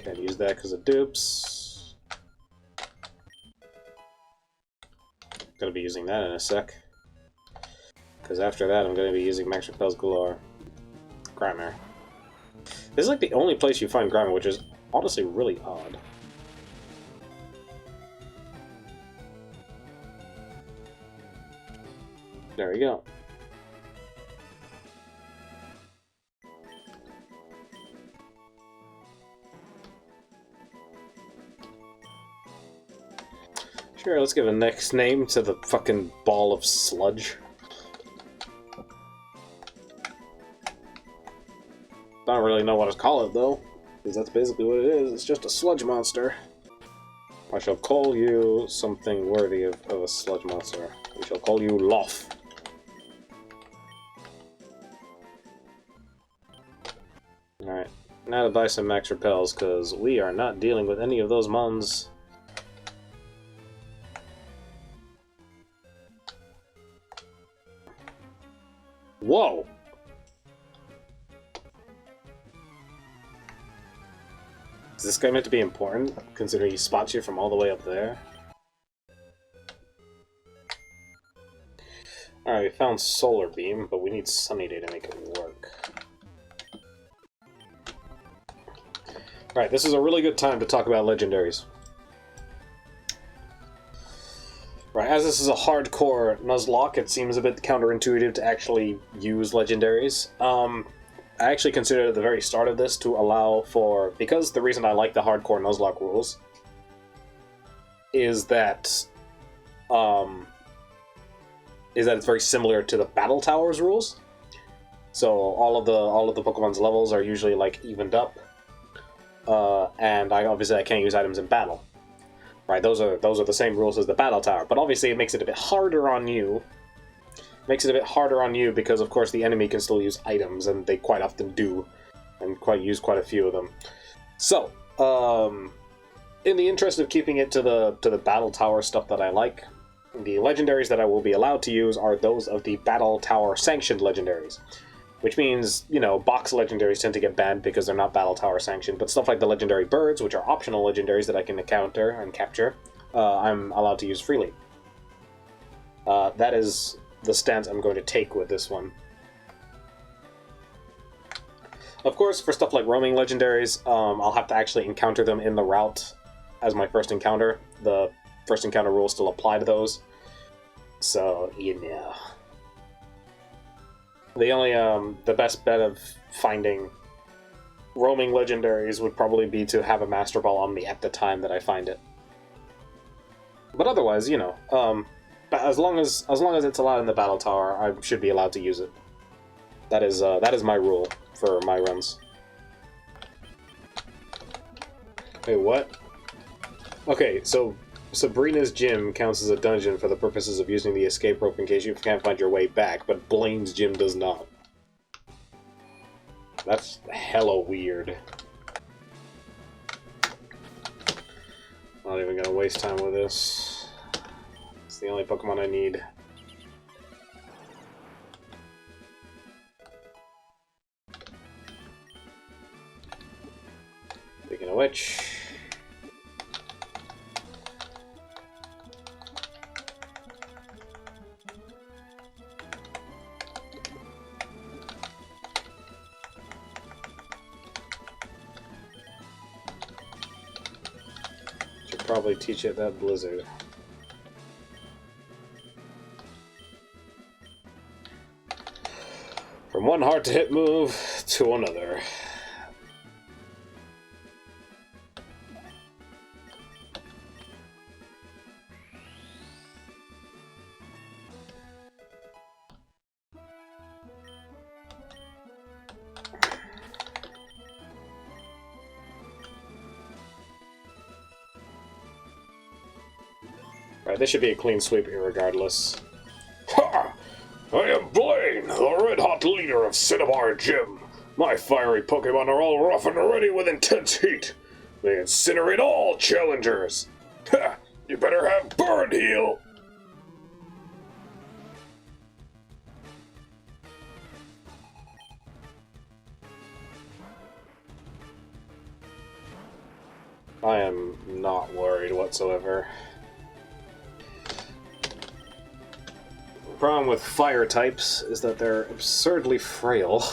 Can't use that because of dupes. Gonna be using that in a sec. Because after that, I'm gonna be using Max Repels Galore. Grammar. This is like the only place you find grammar, which is honestly really odd. There we go. Sure, let's give a next name to the fucking ball of sludge. Don't really know what to call it, though, because that's basically what it is. It's just a sludge monster. I shall call you something worthy of a sludge monster. We shall call you Loth. Alright, now to buy some max repels, because we are not dealing with any of those mons. Whoa! Is this guy meant to be important, considering he spots you from all the way up there? Alright, we found Solar Beam, but we need Sunny Day to make it work. Alright, this is a really good time to talk about legendaries. Right, as this is a hardcore Nuzlocke, it seems a bit counterintuitive to actually use legendaries. I actually considered at the very start of this to allow for... Because the reason I like the hardcore Nuzlocke rules is that it's very similar to the Battle Towers rules. So all of the Pokemon's levels are usually like evened up, and obviously I can't use items in battle. Right, those are the same rules as the Battle Tower, but obviously it makes it a bit harder on you. Makes it a bit harder on you because, of course, the enemy can still use items, and they quite often do, and use quite a few of them. So, in the interest of keeping it to the Battle Tower stuff that I like, the legendaries that I will be allowed to use are those of the Battle Tower sanctioned legendaries. Which means, you know, box legendaries tend to get banned because they're not Battle Tower sanctioned, but stuff like the legendary birds, which are optional legendaries that I can encounter and capture, I'm allowed to use freely. That is the stance I'm going to take with this one. Of course, for stuff like roaming legendaries, I'll have to actually encounter them in the route as my first encounter. The first encounter rules still apply to those. So, you know. The only, the best bet of finding roaming legendaries would probably be to have a Master Ball on me at the time that I find it. But otherwise, you know, but as long as it's allowed in the Battle Tower, I should be allowed to use it. That is my rule for my runs. Wait, what? Okay, so Sabrina's gym counts as a dungeon for the purposes of using the escape rope in case you can't find your way back, but Blaine's gym does not. That's hella weird. Not even gonna waste time with this. It's the only Pokemon I need. Speaking of which... should probably teach it that Blizzard. From one hard-to-hit move to another. Right, this should be a clean sweep irregardless. Ha! I am Blaine, the red-hot leader of Cinnabar Gym. My fiery Pokemon are all rough and ready with intense heat. They incinerate all challengers. Ha! You better have Burn Heal. I am not worried whatsoever. The problem with fire types is that they're absurdly frail.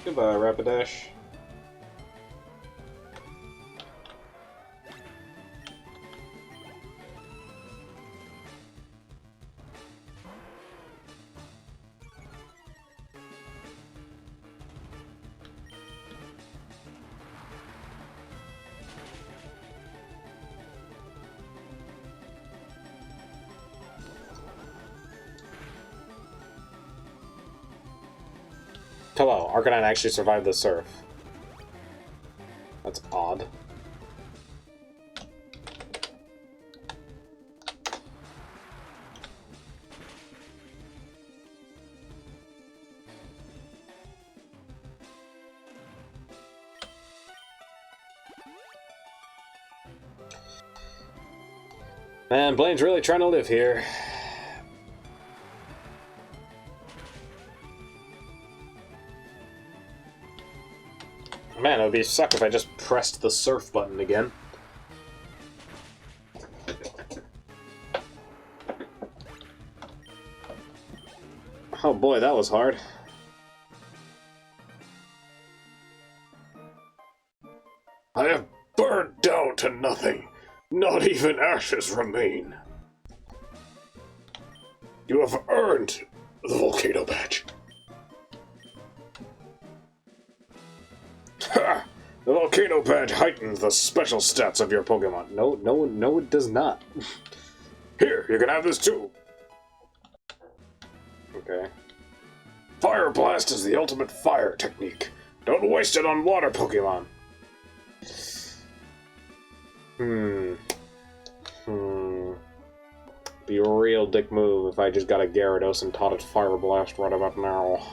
Goodbye, Rapidash. Hello, Arcanine actually survived the surf. That's odd. Man, Blaine's really trying to live here. Man, it would be suck if I just pressed the surf button again. Oh boy, that was hard. I have burned down to nothing. Not even ashes remain. You have earned the volcano badge. Ha! The volcano badge heightens the special stats of your Pokemon. No, it does not. Here, you can have this too. Okay. Fire Blast is the ultimate fire technique. Don't waste it on water Pokemon. Be a real dick move if I just got a Gyarados and taught it Fire Blast right about now.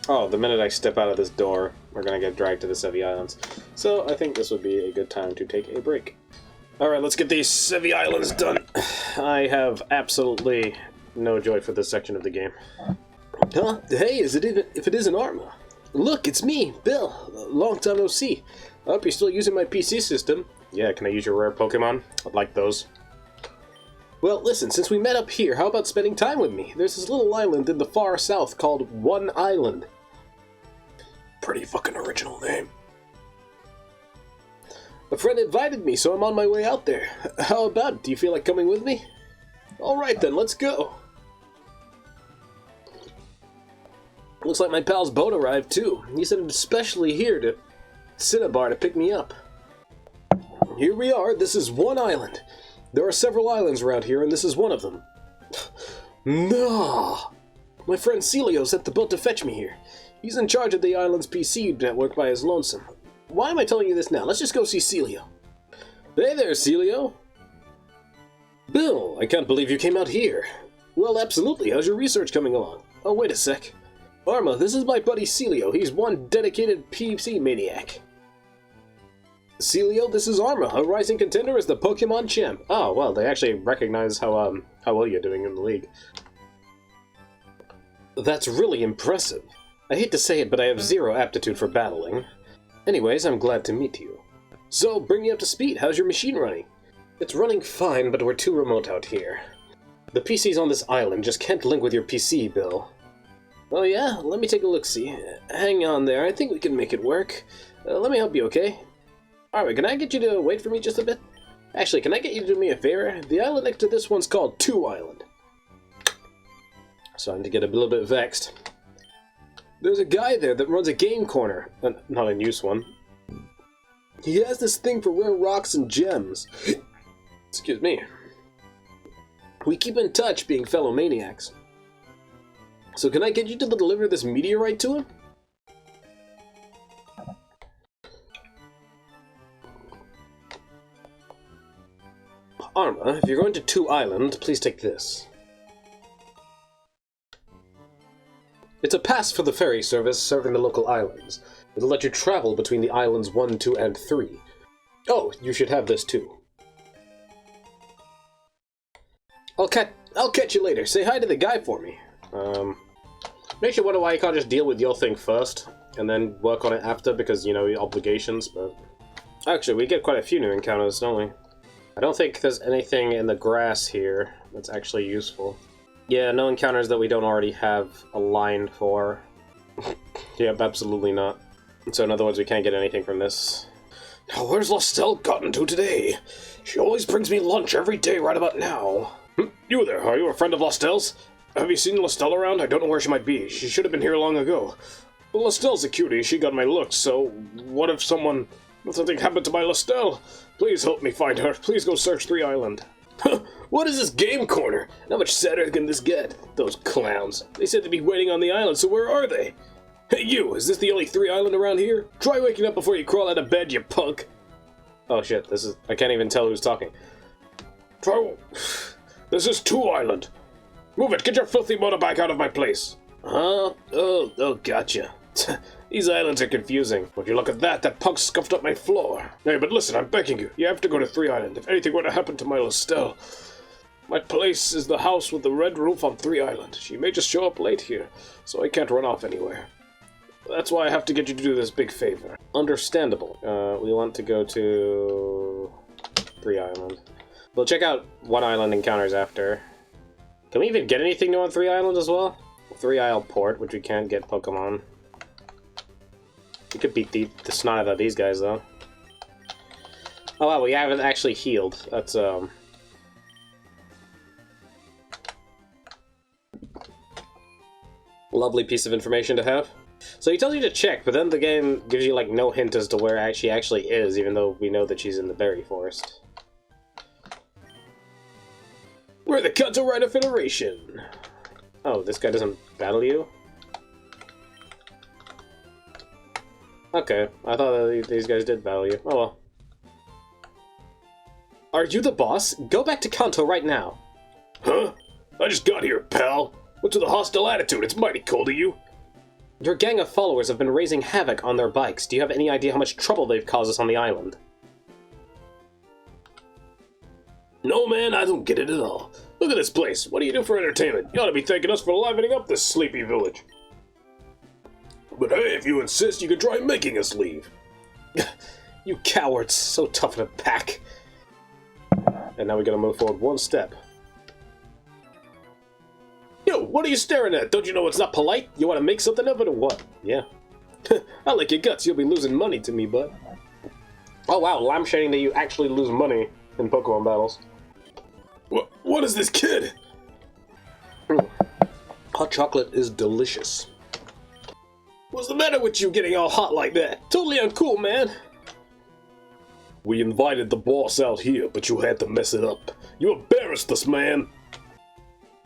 Oh, the minute I step out of this door, we're gonna get dragged to the Sevi Islands. So I think this would be a good time to take a break. Alright, let's get these Sevi Islands done. I have absolutely no joy for this section of the game. Huh? Hey, is it even if it isn't Arma? Look, it's me, Bill. Long time no see. I hope you're still using my PC system. Yeah, can I use your rare Pokemon? I'd like those. Well, listen, since we met up here, how about spending time with me? There's this little island in the far south called One Island. Pretty fucking original name. A friend invited me, so I'm on my way out there. How about it? Do you feel like coming with me? Alright then, let's go. Looks like my pal's boat arrived too. He sent it especially here to Cinnabar to pick me up. Here we are, this is One Island. There are several islands around here, and this is one of them. Nah! My friend Celio sent the boat to fetch me here. He's in charge of the island's PC network by his lonesome. Why am I telling you this now? Let's just go see Celio. Hey there, Celio! Bill, I can't believe you came out here. Well, absolutely. How's your research coming along? Oh, wait a sec. Arma, this is my buddy Celio. He's one dedicated PC maniac. Celio, this is Arma, a rising contender as the Pokemon champ. Oh, well, they actually recognize how well you're doing in the league. That's really impressive. I hate to say it, but I have zero aptitude for battling. Anyways, I'm glad to meet you. So, bring me up to speed. How's your machine running? It's running fine, but we're too remote out here. The PCs on this island just can't link with your PC, Bill. Oh yeah? Let me take a look-see. Hang on there, I think we can make it work. Let me help you, okay? Alright, can I get you to wait for me just a bit? Actually, can I get you to do me a favor? The island next to this one's called Two Island. Starting to get a little bit vexed. There's a guy there that runs a game corner. Not a use one. He has this thing for rare rocks and gems. Excuse me. We keep in touch, being fellow maniacs. So can I get you to deliver this meteorite to him? Arma, if you're going to 2 Island, please take this. It's a pass for the ferry service serving the local islands. It'll let you travel between the islands 1, 2, and 3. Oh, you should have this too. I'll catch you later. Say hi to the guy for me. Makes you wonder why you can't just deal with your thing first, and then work on it after, because, you know, obligations, but... Actually, we get quite a few new encounters, don't we? I don't think there's anything in the grass here that's actually useful. Yeah, no encounters that we don't already have a line for. Yep, absolutely not. So in other words, we can't get anything from this. Now where's Lestelle gotten to today? She always brings me lunch every day right about now. You there, are you a friend of Lestelle's? Have you seen Lestelle around? I don't know where she might be. She should have been here long ago. Well, Lestelle's a cutie, she got my looks, so what if something happened to my Lestelle? Please help me find her. Please go search 3 Island. What is this game corner? How much sadder can this get? Those clowns. They said to be waiting on the island, so where are they? Hey you, is this the only 3 Island around here? Try waking up before you crawl out of bed, you punk. Oh shit, I can't even tell who's talking. This is 2 Island. Move it, get your filthy motorbike out of my place. Huh? Oh, gotcha. These islands are confusing. Would you look at that? That punk scuffed up my floor. Hey, but listen, I'm begging you. You have to go to 3 Island. If anything were to happen to my Lestelle. My place is the house with the red roof on 3 Island. She may just show up late here, so I can't run off anywhere. That's why I have to get you to do this big favor. Understandable. We want to go to 3 Island. We'll check out 1 Island encounters after. Can we even get anything new on 3 Island as well? 3 Isle Port, which we can't get Pokemon. We could beat the snot out of these guys, though. Oh wow, we haven't actually healed. That's, lovely piece of information to have. So he tells you to check, but then the game gives you, like, no hint as to where she actually is, even though we know that she's in the berry forest. We're the Kanto Rider Federation! Oh, this guy doesn't battle you? Okay, I thought that these guys did battle you. Oh well. Are you the boss? Go back to Kanto right now. Huh? I just got here, pal. What's with the hostile attitude? It's mighty cold of you. Your gang of followers have been raising havoc on their bikes. Do you have any idea how much trouble they've caused us on the island? No, man, I don't get it at all. Look at this place. What do you do for entertainment? You ought to be thanking us for livening up this sleepy village. But hey, if you insist, you can try making us leave. You cowards, so tough in a pack. And now we gotta move forward 1 step. Yo, what are you staring at? Don't you know it's not polite? You want to make something of it or what? Yeah. I like your guts. You'll be losing money to me, bud. Oh wow, lampshading that you actually lose money in Pokemon battles. What is this kid? Hot chocolate is delicious. What's the matter with you getting all hot like that? Totally uncool, man. We invited the boss out here, but you had to mess it up. You embarrassed us, man.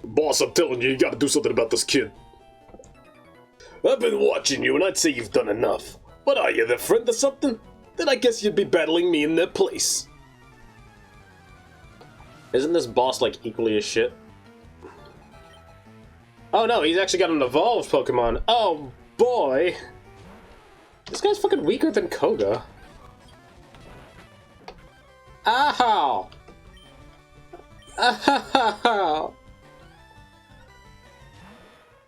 Boss, I'm telling you, you gotta do something about this kid. I've been watching you, and I'd say you've done enough. But are you their friend or something? Then I guess you'd be battling me in their place. Isn't this boss, like, equally as shit? Oh no, he's actually got an evolved Pokemon. Oh boy! This guy's fucking weaker than Koga. Ow! Ow!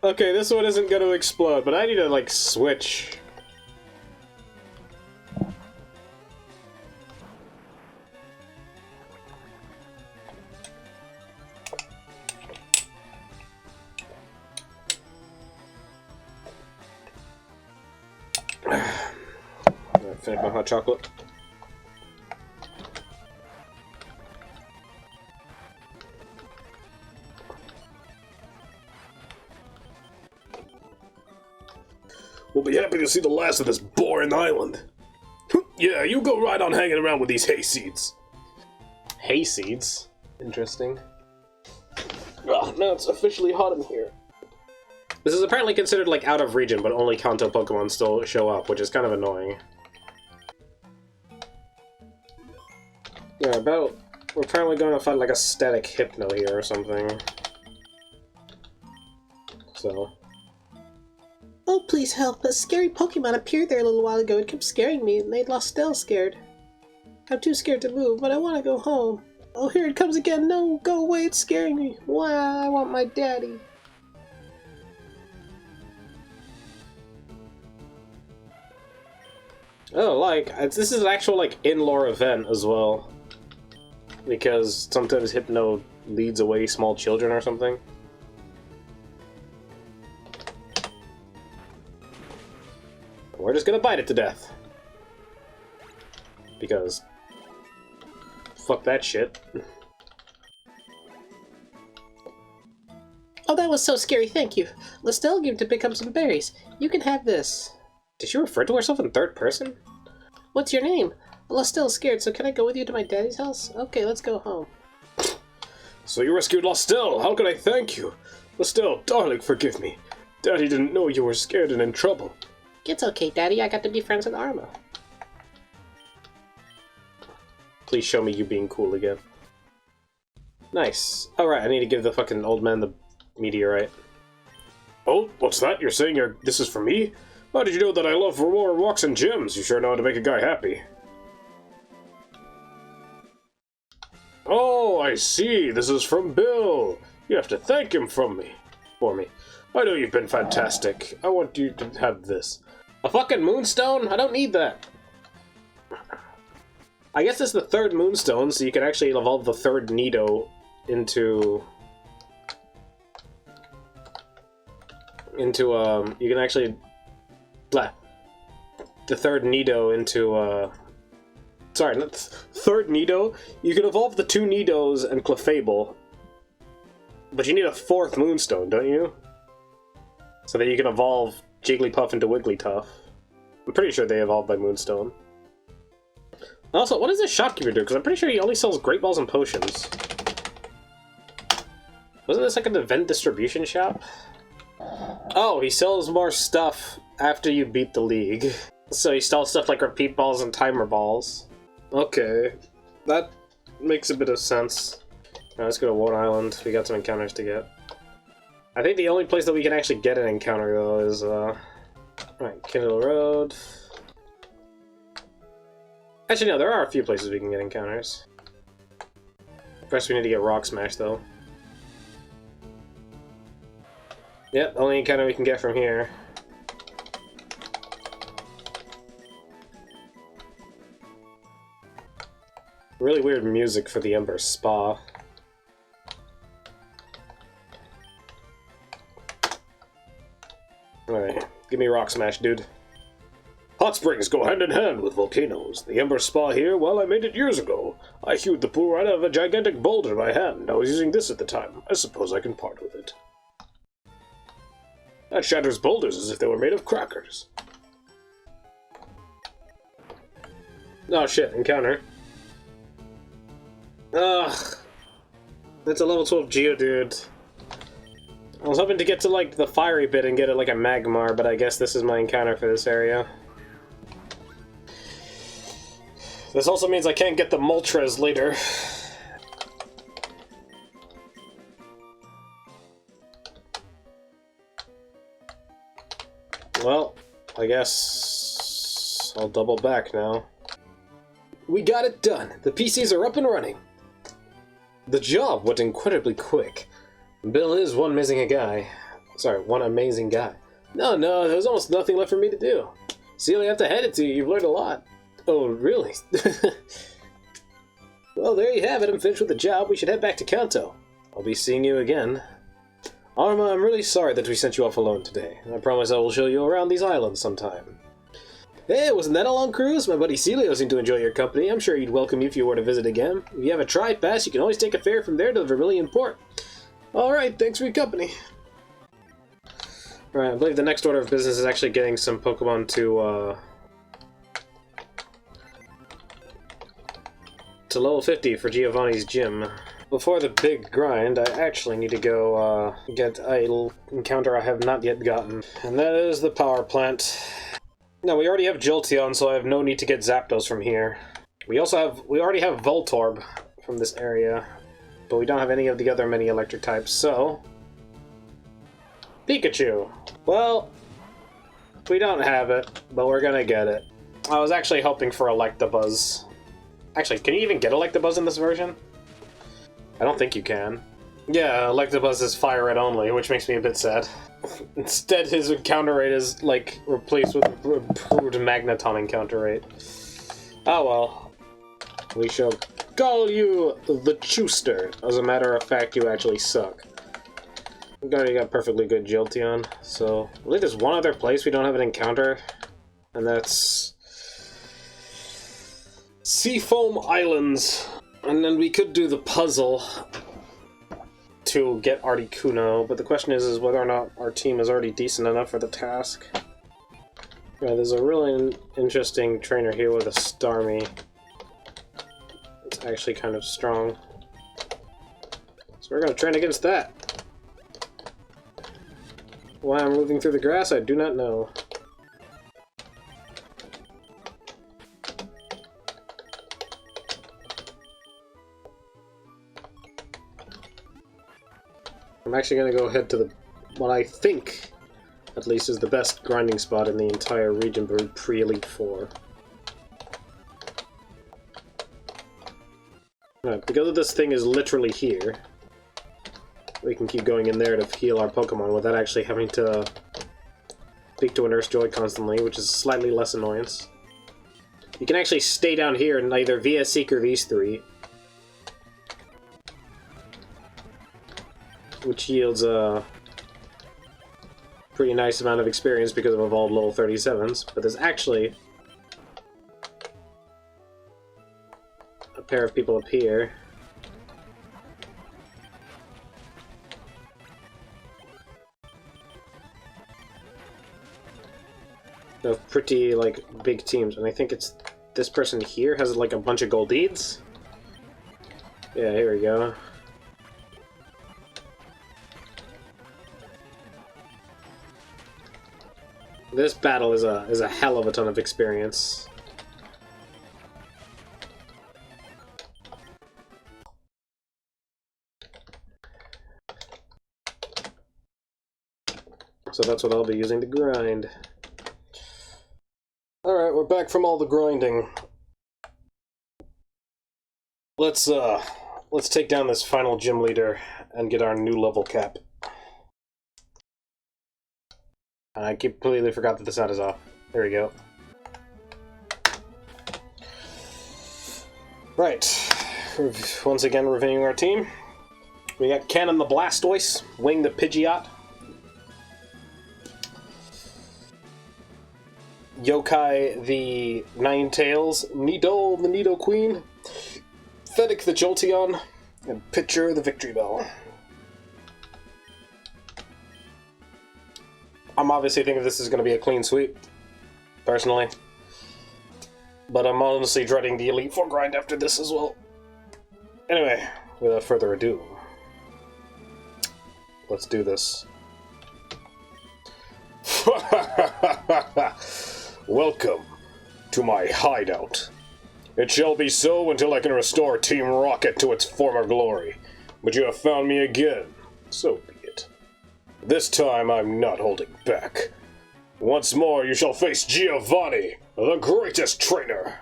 Okay, this one isn't gonna explode, but I need to, like, switch. Finish my hot chocolate. We'll be happy to see the last of this boring island. Yeah, you go right on hanging around with these hayseeds. Hayseeds? Interesting. Oh, now it's officially hot in here. This is apparently considered, like, out of region, but only Kanto Pokemon still show up, which is kind of annoying. Yeah, about We're probably going to find like a static hypno here or something. So. Oh, please help. A scary Pokemon appeared there a little while ago. It kept scaring me and made Lostel scared. I'm too scared to move, but I want to go home. Oh, here it comes again. No, go away. It's scaring me. Wow, I want my daddy. Oh, like, this is an actual, like, in-lore event as well. Because sometimes Hypno leads away small children or something. We're just gonna bite it to death. Because... fuck that shit. Oh, that was so scary. Thank you. Lostel gave to pick up some berries. You can have this. Did she refer to herself in third person? What's your name? Lostel's scared, so can I go with you to my daddy's house? Okay, let's go home. So you rescued Lostel. How can I thank you? Lostel, darling, forgive me. Daddy didn't know you were scared and in trouble. It's okay, Daddy. I got to be friends with Arma. Please show me you being cool again. Nice. Alright, I need to give the fucking old man the meteorite. Oh, what's that? You're saying this is for me? How did you know that I love more walks and gyms? You sure know how to make a guy happy. Oh, I see. This is from Bill. You have to thank him for me. I know you've been fantastic. I want you to have this. A fucking moonstone? I don't need that. I guess it's the third moonstone, so you can actually evolve the third Nido into... you can actually... Blah. The third Nido into, sorry, not third Nido. You can evolve the two Nidos and Clefable. But you need a fourth Moonstone, don't you? So that you can evolve Jigglypuff into Wigglytuff. I'm pretty sure they evolved by Moonstone. Also, what does this shopkeeper do? Because I'm pretty sure he only sells Great Balls and Potions. Wasn't this like an event distribution shop? Oh, he sells more stuff after you beat the league. So he sells stuff like repeat balls and timer balls. Okay, that makes a bit of sense. Now let's go to Ward Island. We got some encounters to get. I think the only place that we can actually get an encounter though is right, Kindle Road. Actually no, there are a few places we can get encounters. First we need to get Rock Smash though. Yep, only encounter we can get from here. Really weird music for the Ember Spa. Alright, give me Rock Smash, dude. Hot springs go hand in hand with volcanoes. The Ember Spa here, well, I made it years ago. I hewed the pool right out of a gigantic boulder by hand. I was using this at the time. I suppose I can part with it. That shatters boulders as if they were made of crackers. Oh shit, encounter. Ugh. That's a level 12 Geodude. I was hoping to get to like the fiery bit and get it like a Magmar, but I guess this is my encounter for this area. This also means I can't get the Moltres later. Well, I guess I'll double back now. We got it done! The PCs are up and running! The job went incredibly quick. Bill is one amazing guy. Sorry, one amazing guy. No, there's almost nothing left for me to do. Celia, I have to hand it to you. You've learned a lot. Oh, really? Well, there you have it. I'm finished with the job. We should head back to Kanto. I'll be seeing you again. Arma, I'm really sorry that we sent you off alone today. I promise I will show you around these islands sometime. Hey, wasn't that a long cruise? My buddy Celio seemed to enjoy your company. I'm sure he'd welcome you if you were to visit again. If you have a tri-pass, you can always take a fare from there to the Vermilion Port. Alright, thanks for your company. Alright, I believe the next order of business is actually getting some Pokemon to level 50 for Giovanni's gym. Before the big grind, I actually need to go get a little encounter I have not yet gotten. And that is the power plant. No, we already have Jolteon, so I have no need to get Zapdos from here. We already have Voltorb from this area, but we don't have any of the other many electric types, so... Pikachu! Well, we don't have it, but we're gonna get it. I was actually hoping for Electabuzz. Actually, can you even get Electabuzz in this version? I don't think you can. Yeah, Electabuzz is Fire Red only, which makes me a bit sad. Instead, his encounter rate is, like, replaced with improved Magneton encounter rate. Oh well. We shall call you the Chooster. As a matter of fact, you actually suck. We've already got perfectly good Jolteon, so... I believe there's one other place we don't have an encounter, and that's... Seafoam Islands. And then we could do the puzzle to get Articuno, but the question is whether or not our team is already decent enough for the task. Yeah, there's a really interesting trainer here with a Starmie. It's actually kind of strong. So we're going to train against that. Why I'm moving through the grass, I do not know. I'm actually going to go head to the, what I think, at least, is the best grinding spot in the entire region pre-Elite Four. Right, because this thing is literally here, we can keep going in there to heal our Pokemon without actually having to speak to a Nurse Joy constantly, which is slightly less annoyance. You can actually stay down here and either via Seek or V3, which yields a pretty nice amount of experience because of evolved level 37s, but there's actually a pair of people up here. Of pretty, like, big teams, and I think it's this person here has, like, a bunch of gold deeds. Yeah, here we go. This battle is a hell of a ton of experience. So that's what I'll be using to grind. Alright, we're back from all the grinding. Let's take down this final gym leader and get our new level cap. And I completely forgot that the sound is off. There we go. Right. Once again, reviewing our team. We got Cannon the Blastoise, Wing the Pidgeot, Yokai the Ninetales, Nido the Nidoqueen, Fennec the Jolteon, and Pitcher the Victory Bell. I'm obviously thinking this is going to be a clean sweep, personally. But I'm honestly dreading the Elite Four grind after this as well. Anyway, without further ado, let's do this. Welcome to my hideout. It shall be so until I can restore Team Rocket to its former glory. But you have found me again, so be it. This time I'm not holding back. Once more you shall face Giovanni, the greatest trainer.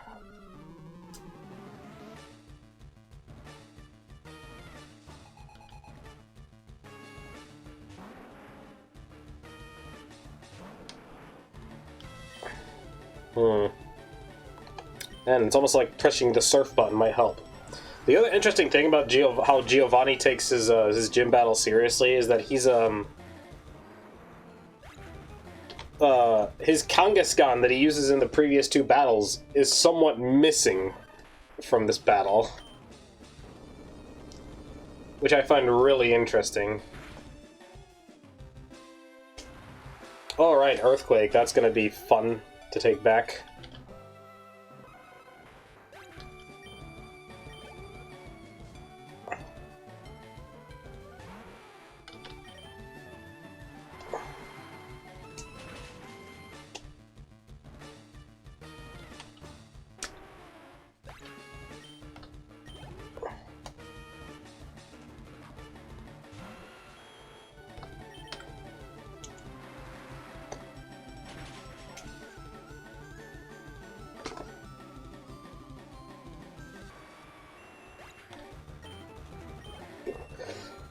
And it's almost like pressing the surf button might help. The other interesting thing about how Giovanni takes his gym battle seriously is that he's his Kangaskhan that he uses in the previous two battles is somewhat missing from this battle, which I find really interesting. Alright, Earthquake, that's gonna be fun to take back.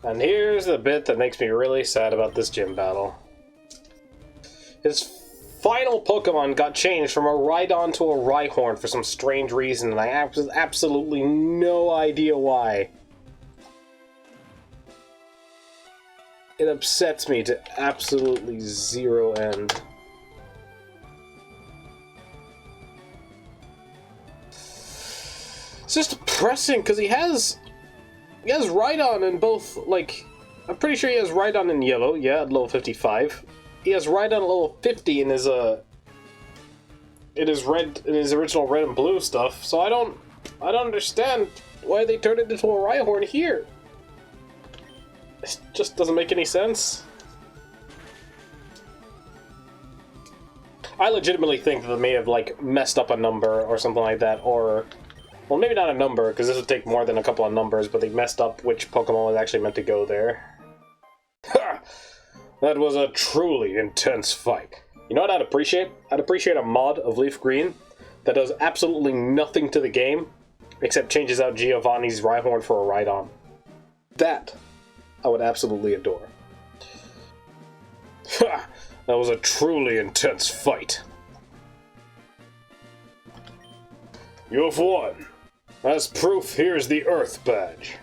And here's the bit that makes me really sad about this gym battle. His final Pokemon got changed from a Rhydon to a Rhyhorn for some strange reason, and I have absolutely no idea why. It upsets me to absolutely zero end. It's just depressing, because he has Rhydon in both, like, I'm pretty sure he has Rhydon in yellow, yeah, at level 55. He has Rhydon at level 50 in his original red and blue stuff, so I don't understand why they turned it into a Rhyhorn here. It just doesn't make any sense. I legitimately think that they may have, like, messed up a number or something like that, or... Well, maybe not a number, because this would take more than a couple of numbers, but they messed up which Pokemon was actually meant to go there. Ha! That was a truly intense fight. You know what I'd appreciate? I'd appreciate a mod of LeafGreen that does absolutely nothing to the game, except changes out Giovanni's Rhyhorn for a Rhydon. That I would absolutely adore. Ha! That was a truly intense fight. You've won. As proof, here's the Earth Badge.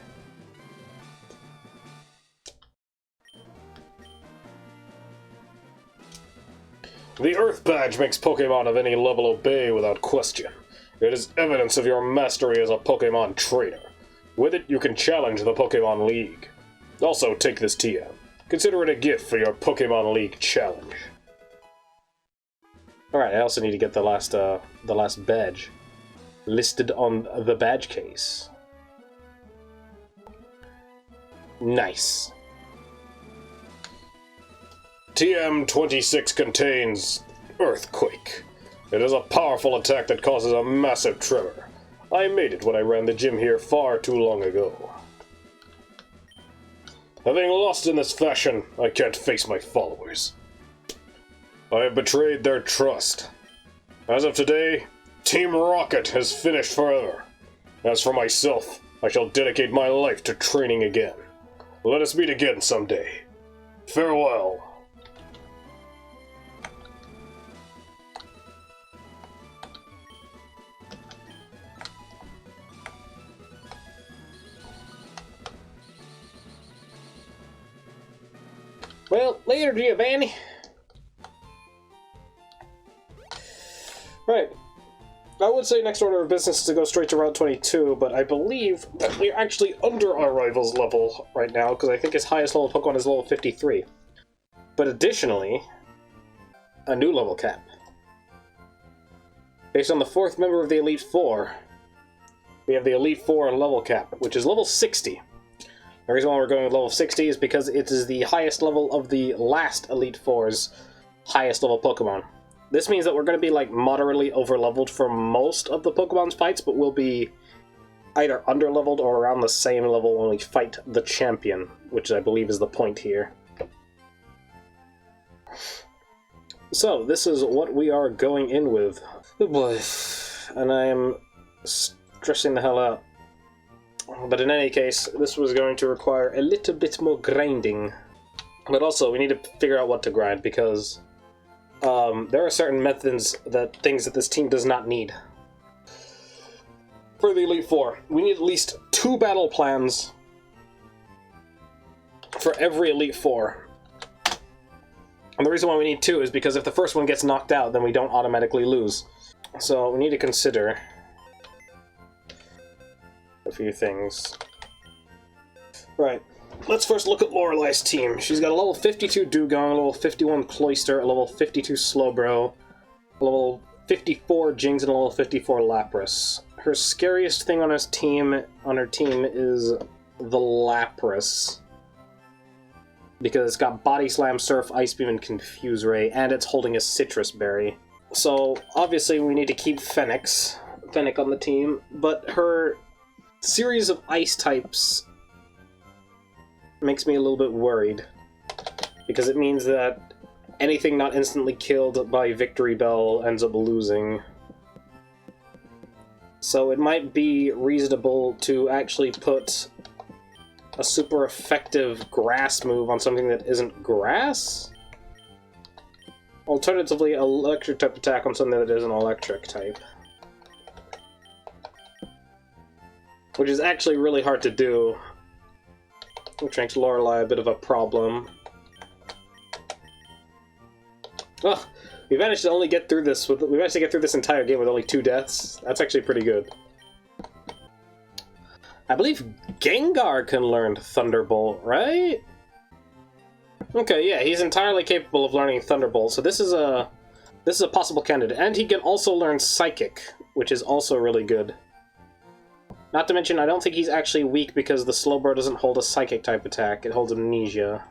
The Earth Badge makes Pokemon of any level obey without question. It is evidence of your mastery as a Pokemon trainer. With it, you can challenge the Pokemon League. Also, take this TM. Consider it a gift for your Pokemon League challenge. Alright, I also need to get the last badge listed on the badge case. Nice. TM-26 contains Earthquake. It is a powerful attack that causes a massive tremor. I made it when I ran the gym here far too long ago. Having lost in this fashion, I can't face my followers. I have betrayed their trust. As of today, Team Rocket has finished forever. As for myself, I shall dedicate my life to training again. Let us meet again someday. Farewell. Well, later, Giovanni. Right. I would say next order of business is to go straight to Route 22, but I believe that we're actually under our rival's level right now, because I think his highest level Pokemon is level 53. But additionally, a new level cap. Based on the 4th member of the Elite Four, we have the Elite Four level cap, which is level 60. The reason why we're going with level 60 is because it is the highest level of the last Elite Four's highest level Pokemon. This means that we're going to be, like, moderately over-leveled for most of the Pokemon's fights, but we'll be either under-leveled or around the same level when we fight the champion, which I believe is the point here. So, this is what we are going in with. Oh boy. And I am stressing the hell out. But in any case, this was going to require a little bit more grinding. But also, we need to figure out what to grind, because there are certain methods, things that this team does not need. For the Elite Four, we need at least 2 battle plans for every Elite Four. And the reason why we need 2 is because if the first one gets knocked out, then we don't automatically lose. So we need to consider a few things. Right. Let's first look at Lorelei's team. She's got a level 52 Dugong, a level 51 Cloyster, a level 52 Slowbro, a level 54 Jynx, and a level 54 Lapras. Her scariest thing on her team is the Lapras, because it's got Body Slam, Surf, Ice Beam, and Confuse Ray, and it's holding a Citrus Berry. So obviously we need to keep Fennec on the team, but her series of Ice types makes me a little bit worried, because it means that anything not instantly killed by Victory Bell ends up losing. So it might be reasonable to actually put a super effective grass move on something that isn't grass. Alternatively, electric type attack on something that isn't electric type. Which is actually really hard to do. Which makes Lorelei a bit of a problem. Oh, we managed to only get through this we managed to get through this entire game with only 2 deaths. That's actually pretty good. I believe Gengar can learn Thunderbolt, right? Okay, yeah, he's entirely capable of learning Thunderbolt, so this is a possible candidate. And he can also learn Psychic, which is also really good. Not to mention, I don't think he's actually weak because the Slowbro doesn't hold a Psychic type attack, it holds Amnesia.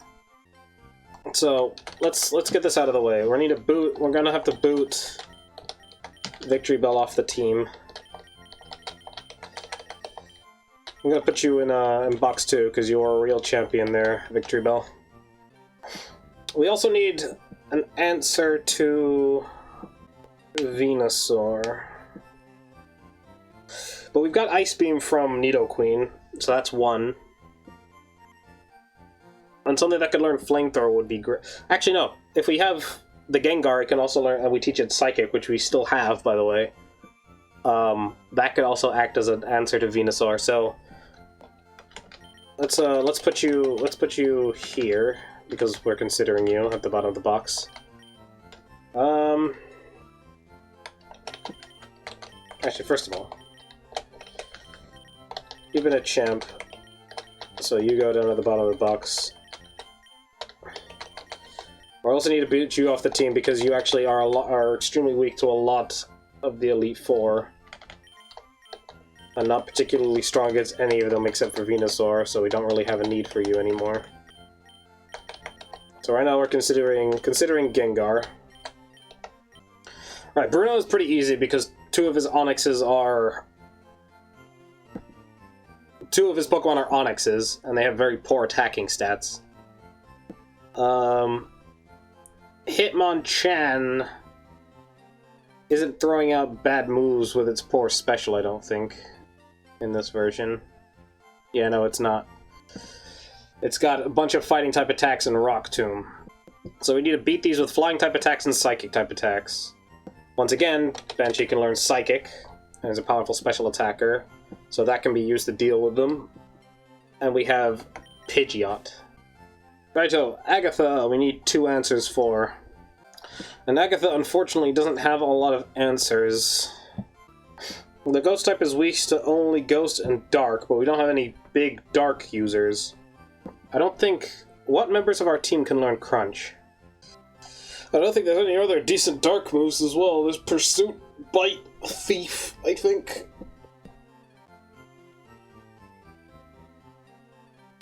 So, let's get this out of the way. We're gonna have to boot Victory Bell off the team. I'm gonna put you in box 2, because you are a real champion there, Victory Bell. We also need an answer to Venusaur. But we've got Ice Beam from Nidoqueen, so that's 1. And something that could learn Flamethrower would be great. Actually, no. If we have the Gengar, it can also learn, and we teach it Psychic, which we still have, by the way. That could also act as an answer to Venusaur. So let's put you here because we're considering you at the bottom of the box. Actually, first of all, you've been a champ, so you go down at the bottom of the box. We also need to boot you off the team because you actually are extremely weak to a lot of the Elite Four. And not particularly strong against any of them except for Venusaur, so we don't really have a need for you anymore. So right now we're considering Gengar. Alright, Bruno is pretty easy because 2 of his Onyxes are... 2 of his Pokemon are Onyxes, and they have very poor attacking stats. Hitmonchan isn't throwing out bad moves with its poor special, I don't think, in this version. Yeah, no, it's not. It's got a bunch of fighting type attacks and Rock Tomb. So we need to beat these with flying type attacks and psychic type attacks. Once again, Banshee can learn Psychic, and is a powerful special attacker, so that can be used to deal with them. And we have Pidgeot. Righto, Agatha, we need 2 answers for. And Agatha, unfortunately, doesn't have a lot of answers. The Ghost type is weak to only Ghost and Dark, but we don't have any big Dark users. I don't think... What members of our team can learn Crunch? I don't think there's any other decent Dark moves as well. There's Pursuit, Bite, Thief, I think.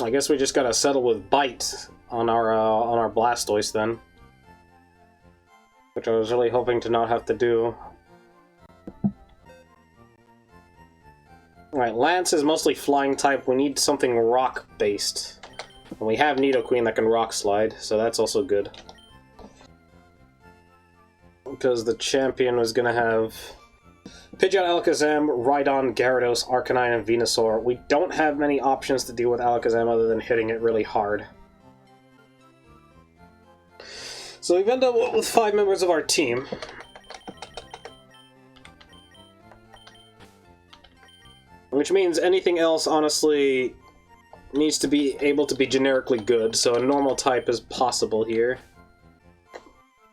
I guess we just gotta settle with Bite on our Blastoise then. Which I was really hoping to not have to do. Alright, Lance is mostly flying type. We need something rock-based. And we have Nidoqueen that can Rock Slide, so that's also good. Because the champion was gonna have Pidgeot, Alakazam, Rhydon, Gyarados, Arcanine, and Venusaur. We don't have many options to deal with Alakazam other than hitting it really hard. So we've ended up with 5 members of our team. Which means anything else, honestly, needs to be able to be generically good, so a normal type is possible here.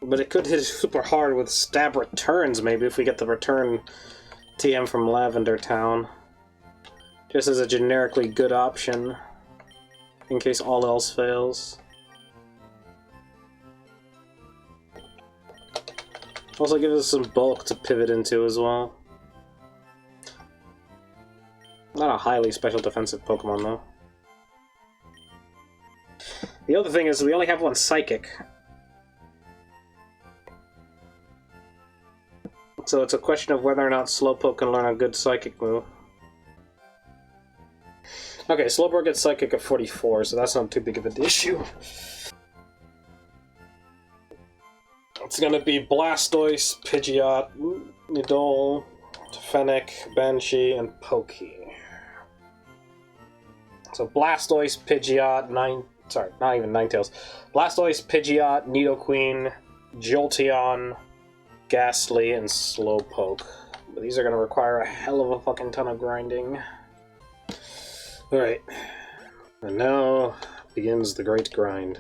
But it could hit super hard with Stab Returns, maybe, if we get the return TM from Lavender Town. Just as a generically good option, in case all else fails. Also gives us some bulk to pivot into as well. Not a highly special defensive Pokemon, though. The other thing is we only have 1 Psychic. So it's a question of whether or not Slowpoke can learn a good Psychic move. Okay, Slowpoke gets Psychic at 44, so that's not too big of an issue. It's gonna be Blastoise, Pidgeot, Nidole, Fennec, Banshee, and Pokey. So Blastoise, Pidgeot, not even Ninetales. Blastoise, Pidgeot, Nidoqueen, Jolteon, Ghastly, and Slowpoke. But these are going to require a hell of a fucking ton of grinding. Alright. And now begins the great grind.